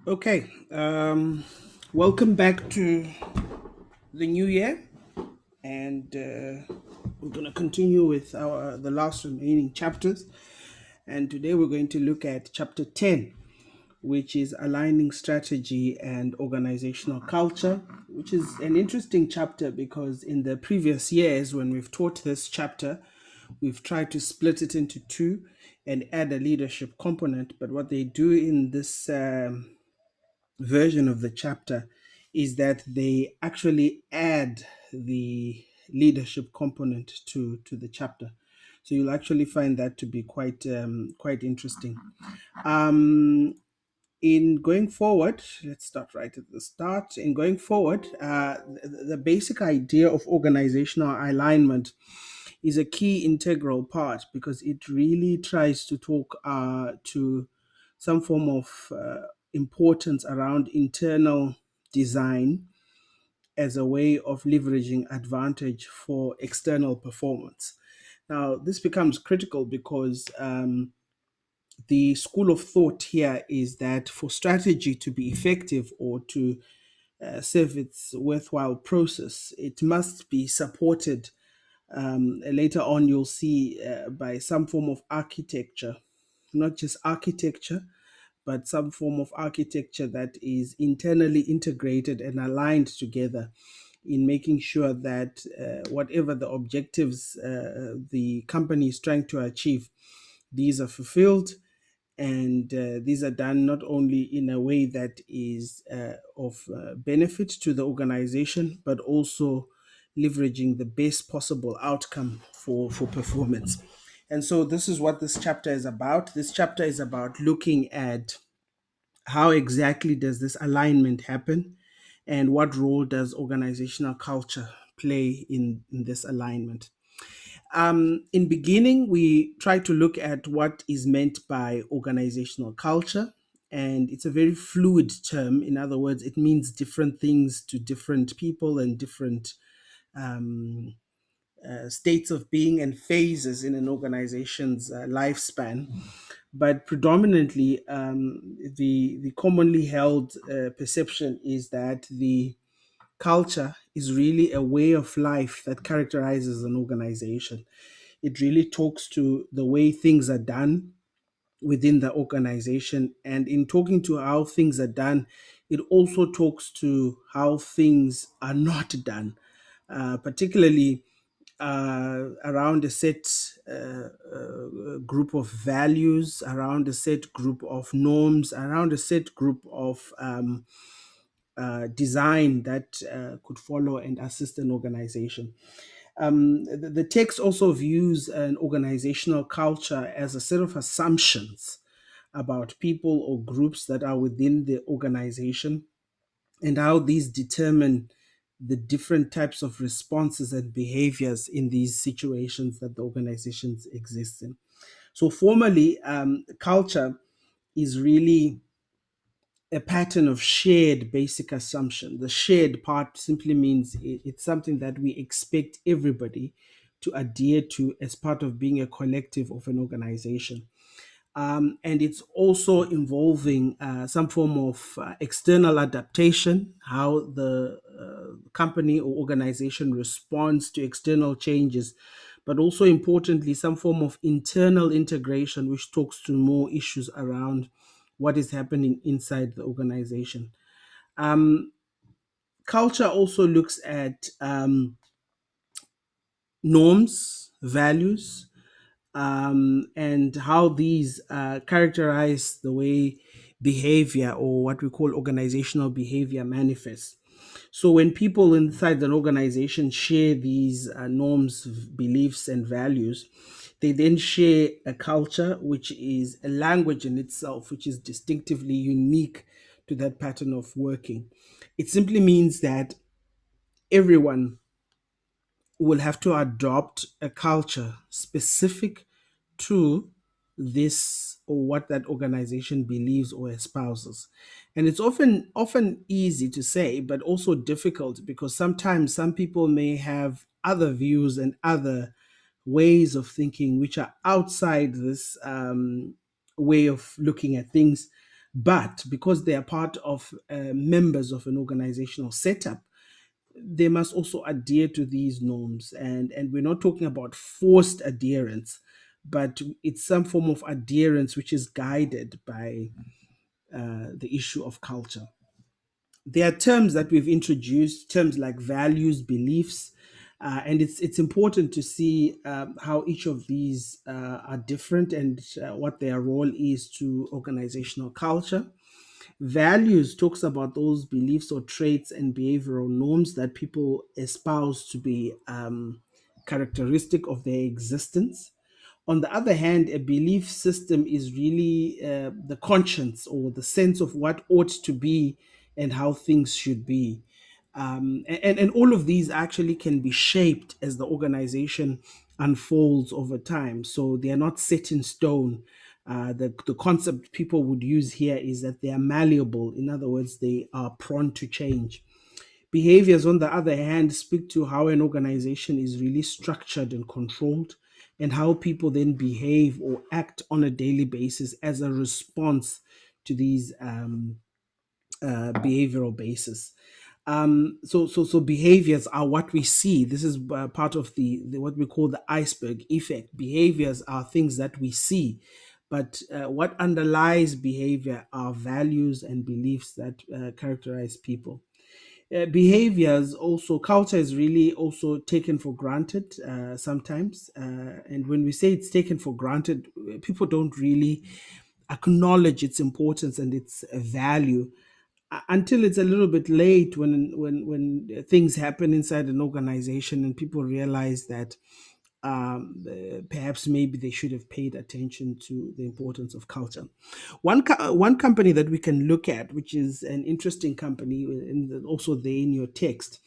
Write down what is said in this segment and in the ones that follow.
Okay, welcome back to the new year, and we're going to continue with our the last remaining chapters. And today we're going to look at chapter 10, which is aligning strategy and organizational culture, which is an interesting chapter because in the previous years, when we've taught this chapter, we've tried to split it into two and add a leadership component. But what they do in this version of the chapter is that they actually add the leadership component to the chapter. So you'll actually find that to be quite interesting. Um, in going forward, let's start right at the start. In going forward, the basic idea of organizational alignment is a key integral part because it really tries to talk to some form of importance around internal design as a way of leveraging advantage for external performance. Now, this becomes critical because the school of thought here is that for strategy to be effective or to serve its worthwhile process, it must be supported later on, you'll see by some form of architecture, not just architecture, but some form of architecture that is internally integrated and aligned together in making sure that whatever the objectives the company is trying to achieve, these are fulfilled, and these are done not only in a way that is of benefit to the organization, but also leveraging the best possible outcome for performance. And so this is what this chapter is about. This chapter is about looking at how exactly does this alignment happen and what role does organizational culture play in this alignment. In beginning, we try to look at what is meant by organizational culture, and it's a very fluid term. In other words, it means different things to different people and different um, states of being and phases in an organization's lifespan. But predominantly, the commonly held perception is that the culture is really a way of life that characterizes an organization. It really talks to the way things are done within the organization. And in talking to how things are done, it also talks to how things are not done, particularly around a set group of values, around a set group of norms, around a set group of design that could follow and assist an organization. The text also views an organizational culture as a set of assumptions about people or groups that are within the organization and how these determine the different types of responses and behaviors in these situations that the organizations exist in. So, formally, culture is really a pattern of shared basic assumption. The shared part simply means it's something that we expect everybody to adhere to as part of being a collective of an organization. And it's also involving some form of external adaptation, how the company or organization responds to external changes, but also importantly, some form of internal integration, which talks to more issues around what is happening inside the organization. Um, Culture also looks at norms, values, and how these characterize the way behavior or what we call organizational behavior manifests. So, when people inside an organization share these norms, beliefs, and values, they then share a culture, which is a language in itself, which is distinctively unique to that pattern of working. It simply means that everyone will have to adopt a culture specific to this or what that organization believes or espouses. And it's often easy to say but also difficult because sometimes some people may have other views and other ways of thinking which are outside this way of looking at things, But because they are part of members of an organizational setup, they must also adhere to these norms. And we're not talking about forced adherence, but it's some form of adherence which is guided by the issue of culture. There are terms that we've introduced, terms like values, beliefs, and it's important to see how each of these are different and what their role is to organizational culture. Values talks about those beliefs or traits and behavioral norms that people espouse to be characteristic of their existence. On the other hand, a belief system is really the conscience or the sense of what ought to be and how things should be. And all of these actually can be shaped as the organization unfolds over time. So they are not set in stone. The concept people would use here is that they are malleable. In other words, they are prone to change. Behaviors, on the other hand, speak to how an organization is really structured and controlled, and how people then behave or act on a daily basis as a response to these behavioral basis. So behaviors are what we see. This is part of the what we call the iceberg effect. Behaviors are things that we see, but what underlies behavior are values and beliefs that characterize people. Behaviors also, culture is really also taken for granted sometimes, and when we say it's taken for granted, people don't really acknowledge its importance and its value until it's a little bit late, when things happen inside an organization and people realize that perhaps maybe they should have paid attention to the importance of culture. One company that we can look at, which is an interesting company, and also there in your text,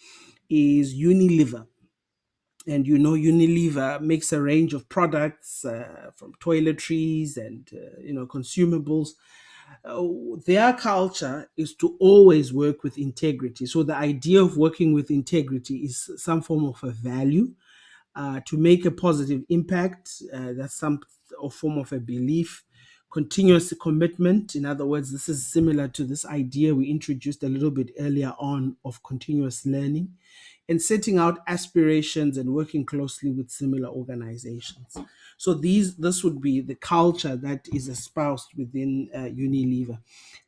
is Unilever. And Unilever makes a range of products from toiletries and consumables. Their culture is to always work with integrity. So the idea of working with integrity is some form of a value to make a positive impact. That's some form of a belief. Continuous commitment. In other words, this is similar to this idea we introduced a little bit earlier on of continuous learning, and setting out aspirations and working closely with similar organizations. So this would be the culture that is espoused within Unilever.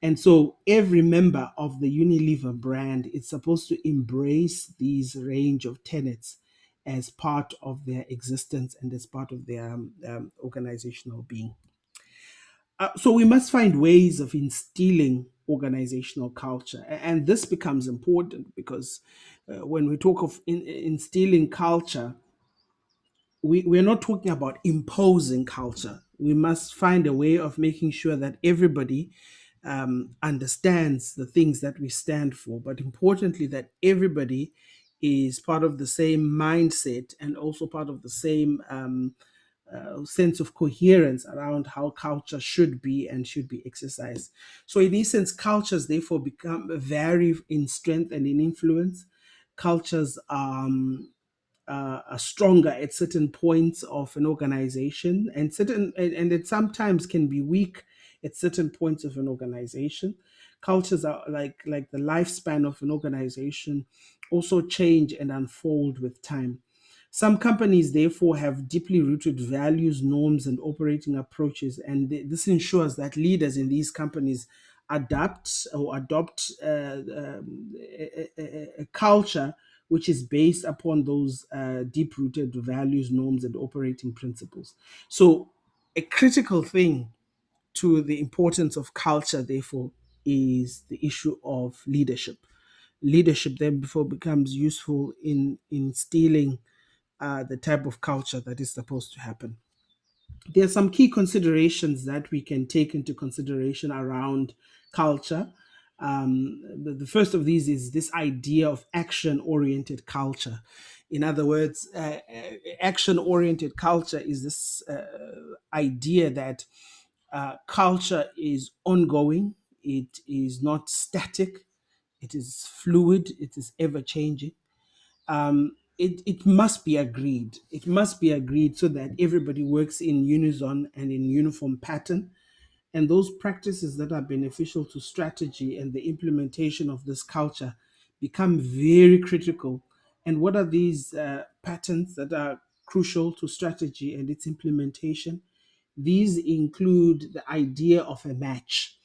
And so every member of the Unilever brand is supposed to embrace these range of tenets as part of their existence and as part of their organizational being. So we must find ways of instilling organizational culture. And this becomes important because when we talk of instilling culture, we're not talking about imposing culture. We must find a way of making sure that everybody understands the things that we stand for, but importantly, that everybody is part of the same mindset and also part of the same sense of coherence around how culture should be and should be exercised. So, in essence, cultures therefore vary in strength and in influence. Cultures are stronger at certain points of an organization, and it sometimes can be weak at certain points of an organization. Cultures are like the lifespan of an organization, also change and unfold with time. Some companies, therefore, have deeply rooted values, norms, and operating approaches, and this ensures that leaders in these companies adapt or adopt a culture which is based upon those deep rooted values, norms, and operating principles. So, a critical thing to the importance of culture, therefore, is the issue of leadership. Leadership then before becomes useful in instilling the type of culture that is supposed to happen. There are some key considerations that we can take into consideration around culture. The first of these is this idea of action oriented culture. In other words, action oriented culture is this idea that culture is ongoing, it is not static, it is fluid, it is ever changing. It must be agreed. It must be agreed so that everybody works in unison and in uniform pattern. And those practices that are beneficial to strategy and the implementation of this culture become very critical. And what are these patterns that are crucial to strategy and its implementation? These include the idea of a match.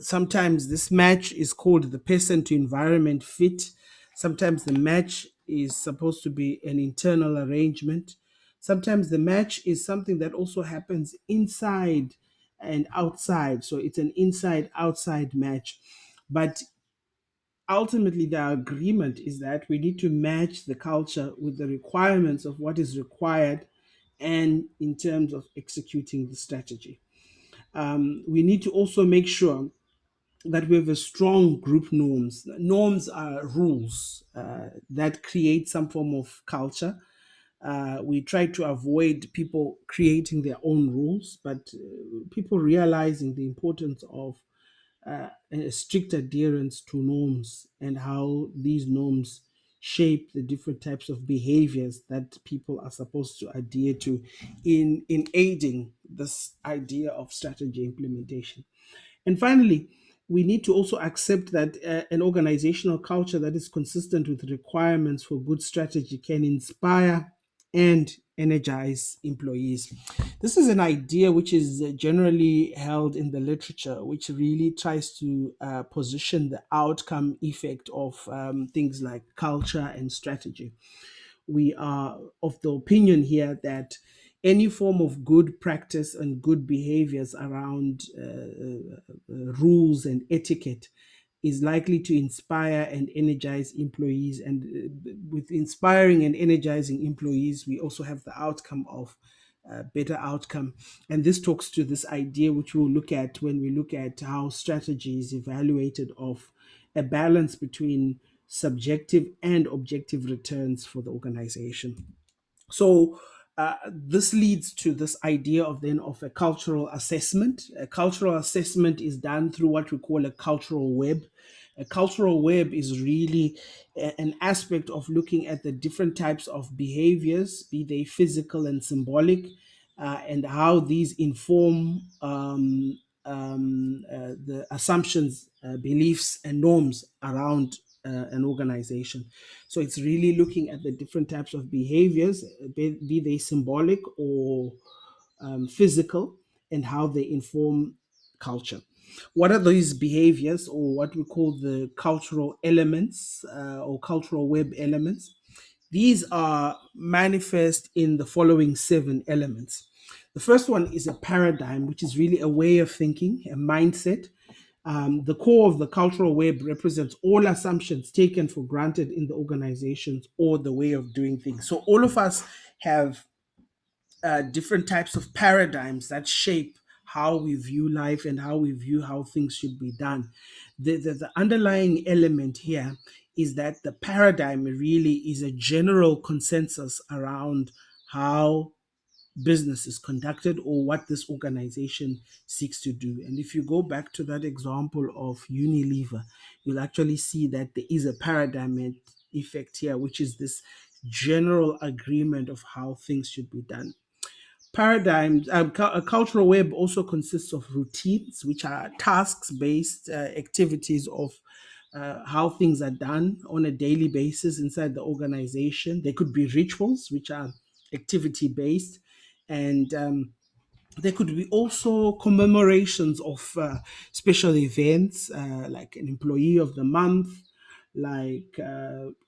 Sometimes this match is called the person to environment fit. Sometimes the match is supposed to be an internal arrangement. Sometimes the match is something that also happens inside and outside. So it's an inside outside match. But ultimately, the agreement is that we need to match the culture with the requirements of what is required and in terms of executing the strategy. We need to also make sure that we have a strong group norms. Norms are rules that create some form of culture. We try to avoid people creating their own rules, but people realizing the importance of a strict adherence to norms and how these norms shape the different types of behaviors that people are supposed to adhere to in aiding this idea of strategy implementation. And finally, we need to also accept that an organizational culture that is consistent with requirements for good strategy can inspire and energize employees. This is an idea which is generally held in the literature, which really tries to position the outcome effect of things like culture and strategy. We are of the opinion here that any form of good practice and good behaviors around rules and etiquette is likely to inspire and energize employees. And with inspiring and energizing employees, we also have the outcome of better outcome. And this talks to this idea, which we'll look at when we look at how strategy is evaluated, of a balance between subjective and objective returns for the organization. So this leads to this idea of then of a cultural assessment. A cultural assessment is done through what we call a cultural web. A cultural web is really an aspect of looking at the different types of behaviors, be they physical and symbolic, and how these inform the assumptions, beliefs, and norms around an organization. So it's really looking at the different types of behaviors, be they symbolic or physical, and how they inform culture. What are these behaviors, or what we call the cultural elements or cultural web elements? These are manifest in the following 7 elements. The first one is a paradigm, which is really a way of thinking, a mindset. The core of the cultural web represents all assumptions taken for granted in the organizations or the way of doing things. So all of us have different types of paradigms that shape how we view life and how we view how things should be done. The underlying element here is that the paradigm really is a general consensus around how business is conducted or what this organization seeks to do. And if you go back to that example of Unilever, you'll actually see that there is a paradigm effect here, which is this general agreement of how things should be done. Paradigms, a cultural web also consists of routines, which are tasks based activities of how things are done on a daily basis inside the organization. They could be rituals, which are activity based, and there could be also commemorations of special events, like an employee of the month, like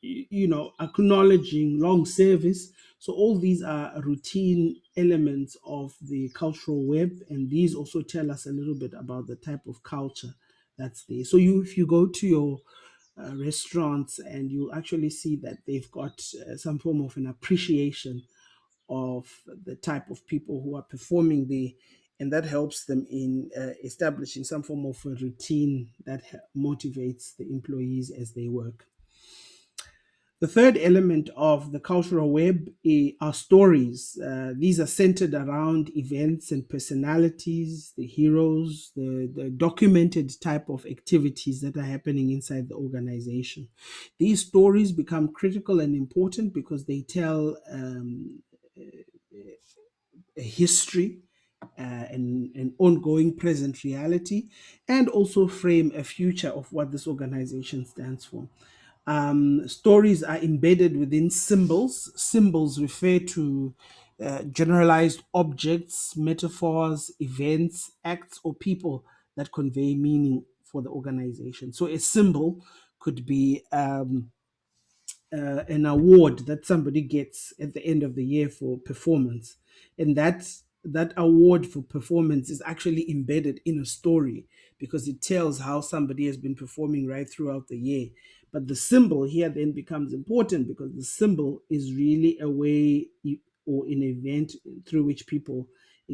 acknowledging long service. So all these are routine elements of the cultural web, and these also tell us a little bit about the type of culture that's there. So if you go to your restaurants, and you actually see that they've got some form of an appreciation of the type of people who are performing the, and that helps them in establishing some form of a routine that motivates the employees as they work. The third element of the cultural web are stories. These are centered around events and personalities, the heroes, the documented type of activities that are happening inside the organization. These stories become critical and important because they tell a history an ongoing present reality, and also frame a future of what this organization stands for. Stories are embedded within symbols. Symbols refer to generalized objects, metaphors, events, acts, or people that convey meaning for the organization. So a symbol could be an award that somebody gets at the end of the year for performance, and that award for performance is actually embedded in a story because it tells how somebody has been performing right throughout the year. But the symbol here then becomes important because the symbol is really a way or an event through which people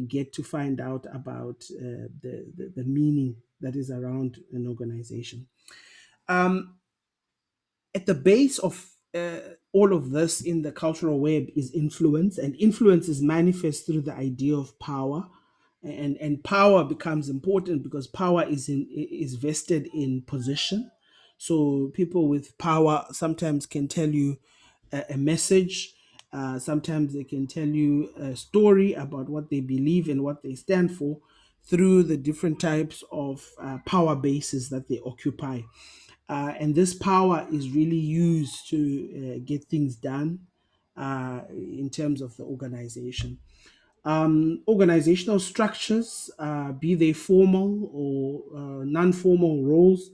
get to find out about the meaning that is around an organization. Um, at the base of all of this in the cultural web is influence, and influence is manifest through the idea of power, and power becomes important because power is vested in position. So people with power sometimes can tell you a message. Sometimes they can tell you a story about what they believe and what they stand for through the different types of power bases that they occupy. And this power is really used to get things done in terms of the organization. Organizational structures, be they formal or non formal roles,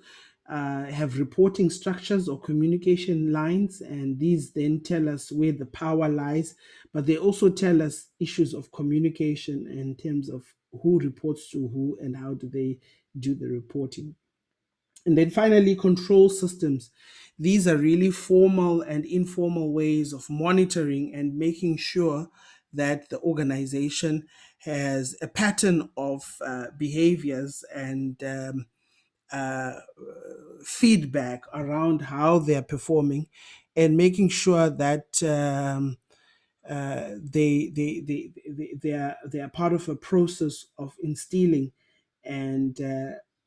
have reporting structures or communication lines, and these then tell us where the power lies, but they also tell us issues of communication in terms of who reports to who and how do they do the reporting. And then finally, control systems. These are really formal and informal ways of monitoring and making sure that the organization has a pattern of behaviors and uh, feedback around how they're performing, and making sure that they are part of a process of instilling and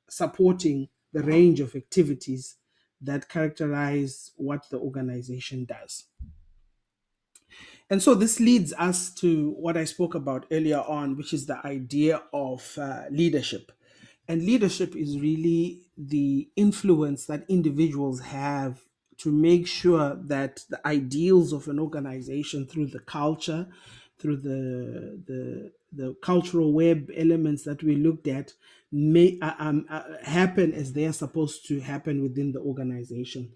supporting the range of activities that characterize what the organization does. And so this leads us to what I spoke about earlier on, which is the idea of leadership. And leadership is really the influence that individuals have to make sure that the ideals of an organization through the culture, through the cultural web elements that we looked at, may happen as they are supposed to happen within the organization.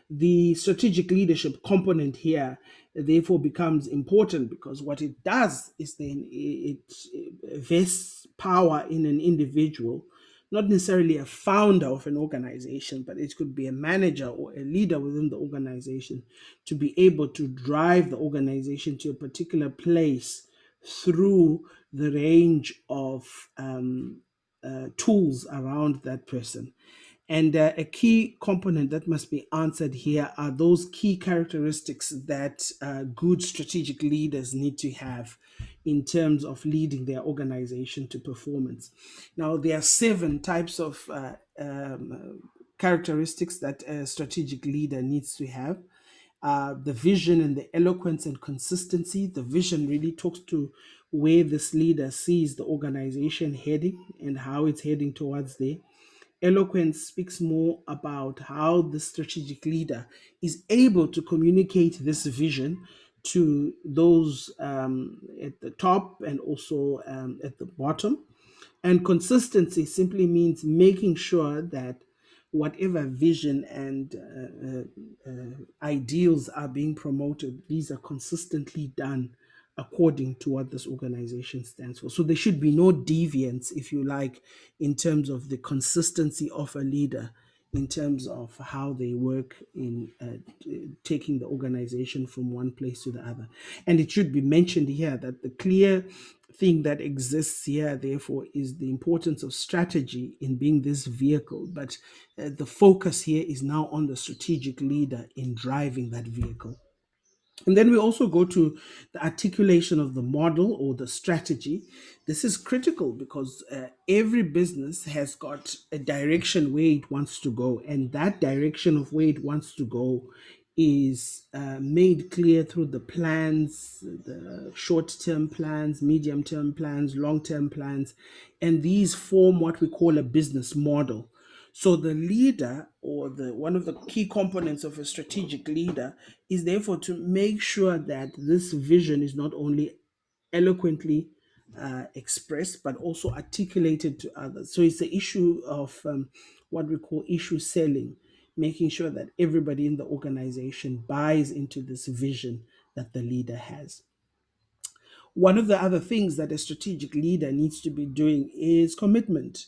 The strategic leadership component here therefore becomes important because what it does is then it vests power in an individual, not necessarily a founder of an organization, but it could be a manager or a leader within the organization, to be able to drive the organization to a particular place through the range of tools around that person. And a key component that must be answered here are those key characteristics that good strategic leaders need to have in terms of leading their organization to performance. Now, there are 7 types of characteristics that a strategic leader needs to have. The vision and the eloquence and consistency. The vision really talks to where this leader sees the organization heading and how it's heading towards there. Eloquence speaks more about how the strategic leader is able to communicate this vision to those at the top and also at the bottom. And consistency simply means making sure that whatever vision and ideals are being promoted, these are consistently done according to what this organization stands for. So there should be no deviance, if you like, in terms of the consistency of a leader, in terms of how they work in taking the organization from one place to the other. And it should be mentioned here that the clear thing that exists here, therefore, is the importance of strategy in being this vehicle. But the focus here is now on the strategic leader in driving that vehicle. And then we also go to the articulation of the model or the strategy. This is critical because every business has got a direction where it wants to go, and that direction of where it wants to go is made clear through the plans, the short-term plans, medium-term plans, long-term plans, and these form what we call a business model. So the leader, or the one of the key components of a strategic leader, is therefore to make sure that this vision is not only eloquently expressed, but also articulated to others. So it's the issue of what we call issue selling, making sure that everybody in the organization buys into this vision that the leader has. One of the other things that a strategic leader needs to be doing is commitment,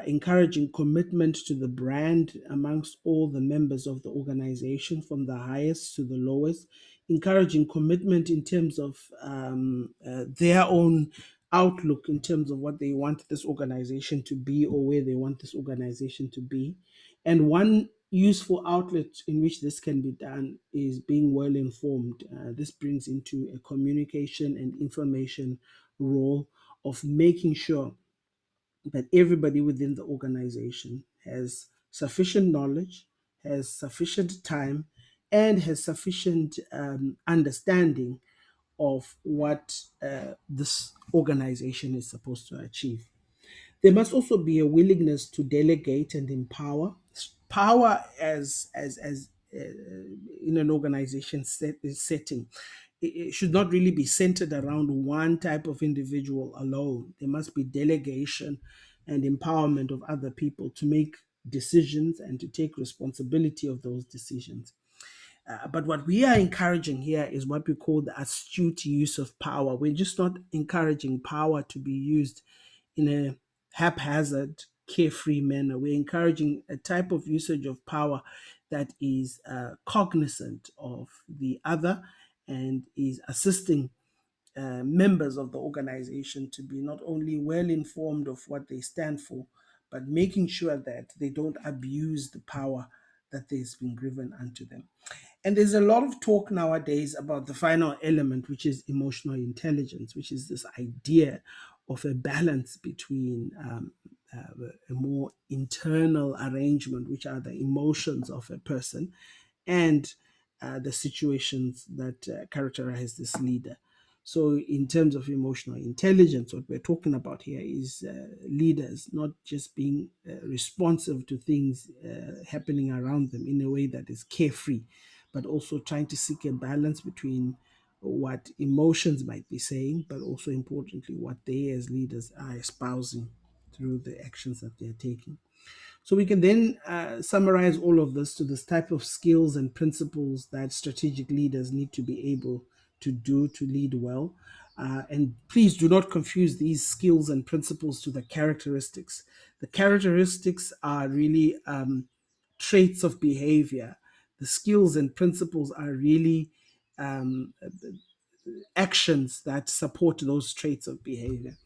encouraging commitment to the brand amongst all the members of the organization, from the highest to the lowest, encouraging commitment in terms of their own outlook in terms of what they want this organization to be or where they want this organization to be. And one useful outlet in which this can be done is being well informed. This brings into a communication and information role of making sure that everybody within the organization has sufficient knowledge, has sufficient time, and has sufficient understanding of what this organization is supposed to achieve. There must also be a willingness to delegate and empower. Power as in an organization setting, it should not really be centered around one type of individual alone. There must be delegation and empowerment of other people to make decisions and to take responsibility of those decisions. But what we are encouraging here is what we call the astute use of power. We're just not encouraging power to be used in a haphazard, carefree manner. We're encouraging a type of usage of power that is cognizant of the other and is assisting members of the organization to be not only well informed of what they stand for, but making sure that they don't abuse the power that has been given unto them. And there's a lot of talk nowadays about the final element, which is emotional intelligence, which is this idea of a balance between a more internal arrangement, which are the emotions of a person, and the situations that characterize this leader. So, in terms of emotional intelligence, what we're talking about here is leaders not just being responsive to things happening around them in a way that is carefree, but also trying to seek a balance between what emotions might be saying, but also importantly, what they as leaders are espousing through the actions that they're taking. So we can then summarize all of this to this type of skills and principles that strategic leaders need to be able to do to lead well. And please do not confuse these skills and principles to the characteristics. The characteristics are really traits of behavior. The skills and principles are really um, actions that support those traits of behavior.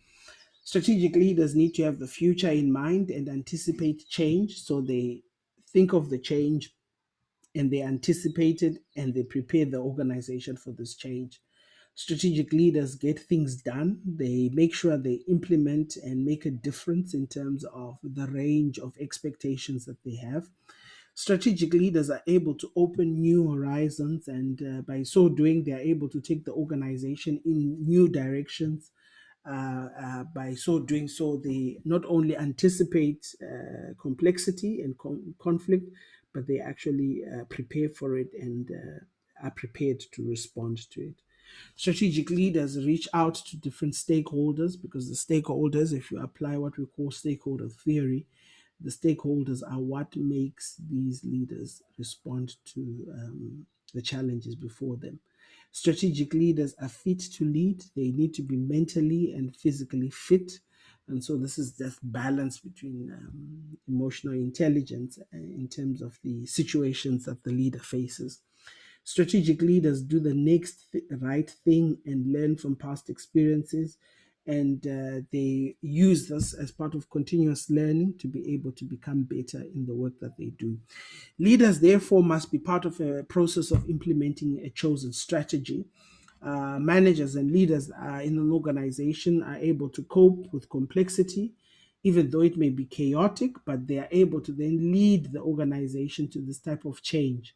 Strategic leaders need to have the future in mind and anticipate change. So they think of the change and they anticipate it and they prepare the organization for this change. Strategic leaders get things done. They make sure they implement and make a difference in terms of the range of expectations that they have. Strategic leaders are able to open new horizons, and by so doing, they are able to take the organization in new directions. By so doing so, they not only anticipate complexity and conflict, but they actually prepare for it and are prepared to respond to it. Strategic leaders reach out to different stakeholders, because the stakeholders, if you apply what we call stakeholder theory, the stakeholders are what makes these leaders respond to the challenges before them. Strategic leaders are fit to lead. They need to be mentally and physically fit. And so this is that balance between emotional intelligence in terms of the situations that the leader faces. Strategic leaders do the next right thing and learn from past experiences. And they use this as part of continuous learning to be able to become better in the work that they do. Leaders, therefore, must be part of a process of implementing a chosen strategy. Managers and leaders in an organization are able to cope with complexity, even though it may be chaotic, but they are able to then lead the organization to this type of change.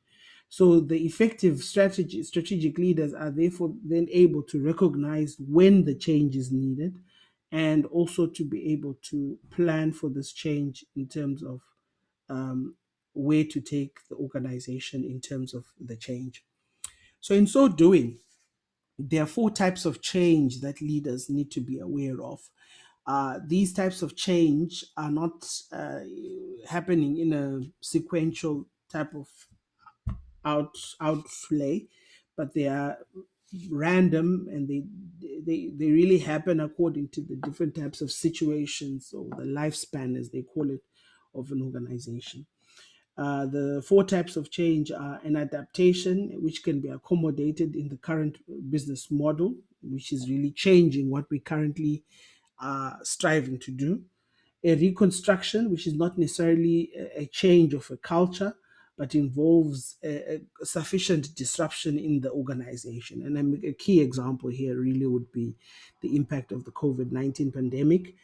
So the effective strategic leaders are therefore then able to recognize when the change is needed, and also to be able to plan for this change in terms of um, where to take the organization in terms of the change. So in so doing, there are four types of change that leaders need to be aware of. These types of change are not happening in a sequential type of outlay, but they are random, and they really happen according to the different types of situations, or the lifespan, as they call it, of an organization. The four types of change are an adaptation, which can be accommodated in the current business model, which is really changing what we currently are striving to do. A reconstruction, which is not necessarily a change of a culture, but involves a sufficient disruption in the organization. And a key example here really would be the impact of the COVID-19 pandemic.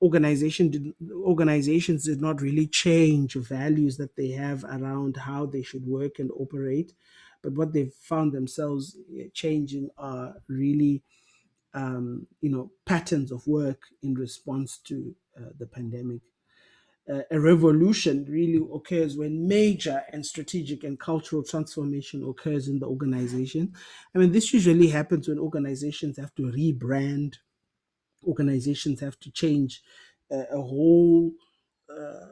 Organizations did not really change values that they have around how they should work and operate, but what they've found themselves changing are really patterns of work in response to the pandemic. A revolution really occurs when major and strategic and cultural transformation occurs in the organization. I mean, this usually happens when organizations have to rebrand, organizations have to change a whole uh,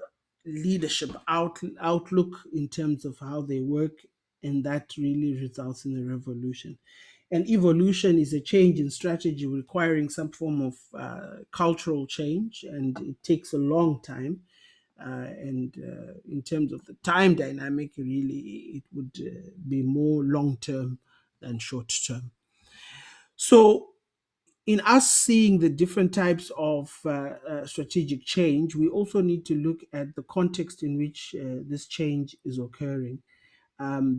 leadership outlook in terms of how they work, and that really results in a revolution. And evolution is a change in strategy requiring some form of cultural change, and it takes a long time. And in terms of the time dynamic, really, it would be more long term than short term. So, in us seeing the different types of strategic change, we also need to look at the context in which this change is occurring.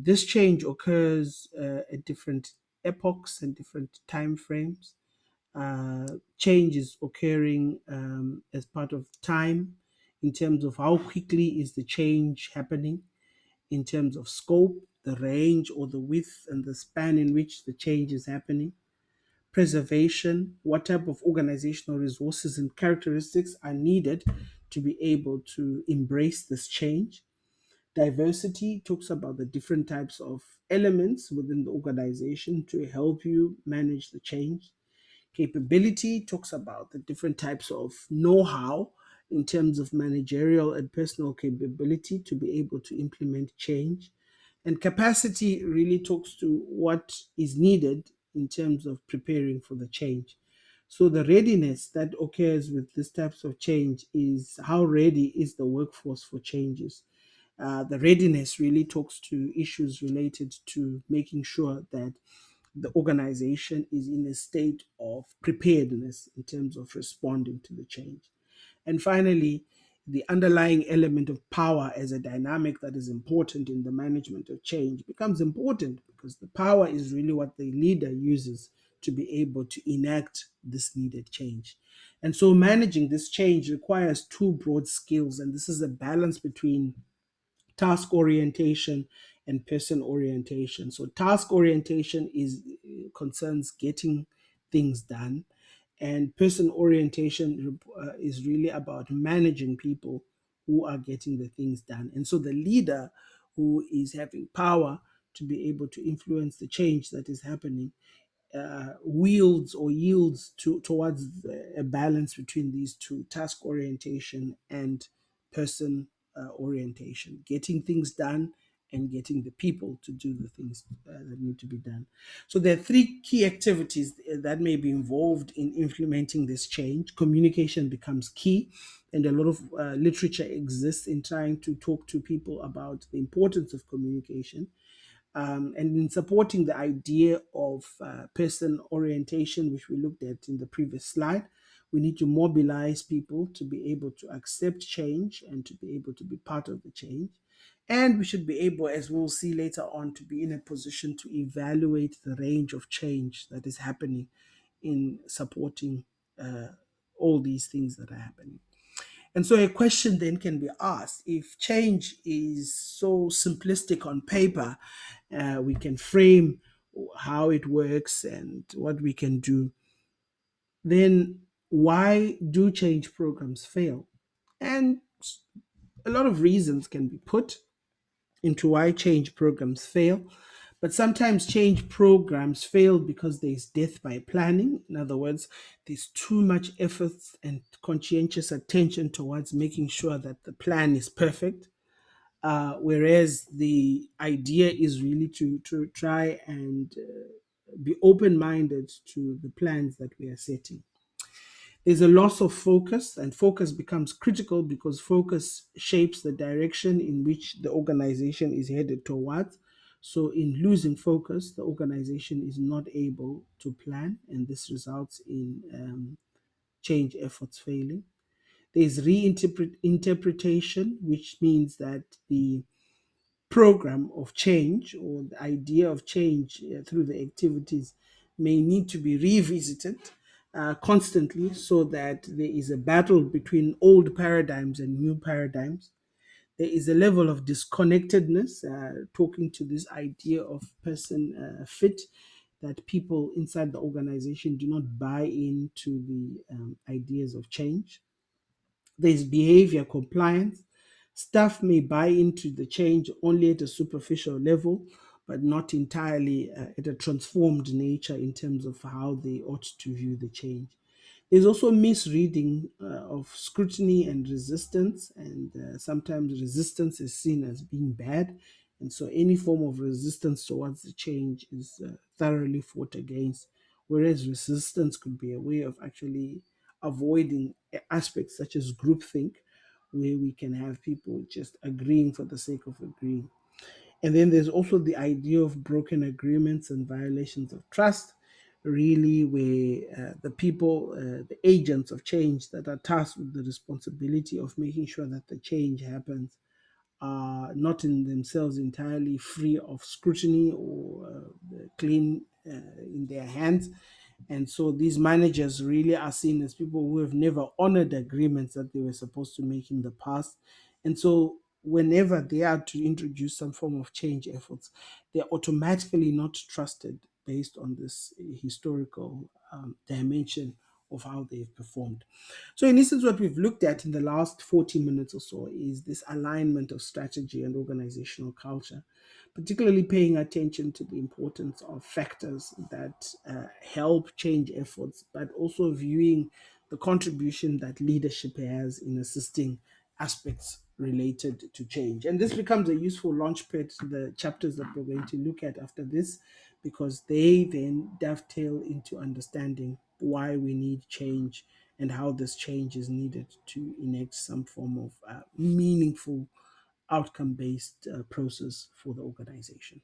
This change occurs at different epochs and different time frames. Change is occurring as part of time, in terms of how quickly is the change happening, in terms of scope, the range or the width and the span in which the change is happening. Preservation, what type of organizational resources and characteristics are needed to be able to embrace this change. Diversity talks about the different types of elements within the organization to help you manage the change. Capability talks about the different types of know how in terms of managerial and personal capability to be able to implement change. And capacity really talks to what is needed in terms of preparing for the change. So the readiness that occurs with these types of change is how ready is the workforce for changes. The readiness really talks to issues related to making sure that the organization is in a state of preparedness in terms of responding to the change. And finally, the underlying element of power as a dynamic that is important in the management of change becomes important, because the power is really what the leader uses to be able to enact this needed change. And so managing this change requires two broad skills, and this is a balance between task orientation and person orientation. So task orientation is concerns getting things done, and person orientation is really about managing people who are getting the things done. And so the leader who is having power to be able to influence the change that is happening wields or yields towards a balance between these two: task orientation and person orientation, getting things done and getting the people to do the things that need to be done. So there are three key activities that may be involved in implementing this change. Communication becomes key, and a lot of literature exists in trying to talk to people about the importance of communication. And in supporting the idea of person orientation, which we looked at in the previous slide, we need to mobilize people to be able to accept change and to be able to be part of the change. And we should be able, as we'll see later on, to be in a position to evaluate the range of change that is happening in supporting all these things that are happening. And so a question then can be asked: if change is so simplistic on paper, we can frame how it works and what we can do, then why do change programs fail? And a lot of reasons can be put into why change programs fail. But sometimes change programs fail because there's death by planning. In other words, there's too much effort and conscientious attention towards making sure that the plan is perfect. Whereas the idea is really to try and be open minded to the plans that we are setting. There's a loss of focus, and focus becomes critical because focus shapes the direction in which the organization is headed towards. So, in losing focus, the organization is not able to plan, and this results in change efforts failing. There's reinterpretation, which means that the program of change or the idea of change through the activities may need to be revisited constantly, so that there is a battle between old paradigms and new paradigms. There is a level of disconnectedness, talking to this idea of person fit, that people inside the organization do not buy into the ideas of change. There's behavior compliance. Staff may buy into the change only at a superficial level, but not entirely at a transformed nature in terms of how they ought to view the change. There's also misreading of scrutiny and resistance, and sometimes resistance is seen as being bad. And so any form of resistance towards the change is thoroughly fought against, whereas resistance could be a way of actually avoiding aspects such as groupthink, where we can have people just agreeing for the sake of agreeing. And then there's also the idea of broken agreements and violations of trust, really, where the people, the agents of change that are tasked with the responsibility of making sure that the change happens, are not in themselves entirely free of scrutiny or clean in their hands. And so these managers really are seen as people who have never honored agreements that they were supposed to make in the past. And so whenever they are to introduce some form of change efforts, they're automatically not trusted based on this historical dimension of how they've performed. So, in essence, what we've looked at in the last 40 minutes or so is this alignment of strategy and organizational culture, particularly paying attention to the importance of factors that help change efforts, but also viewing the contribution that leadership has in assisting aspects related to change. And this becomes a useful launchpad to the chapters that we're going to look at after this, because they then dovetail into understanding why we need change and how this change is needed to enact some form of meaningful outcome based process for the organization.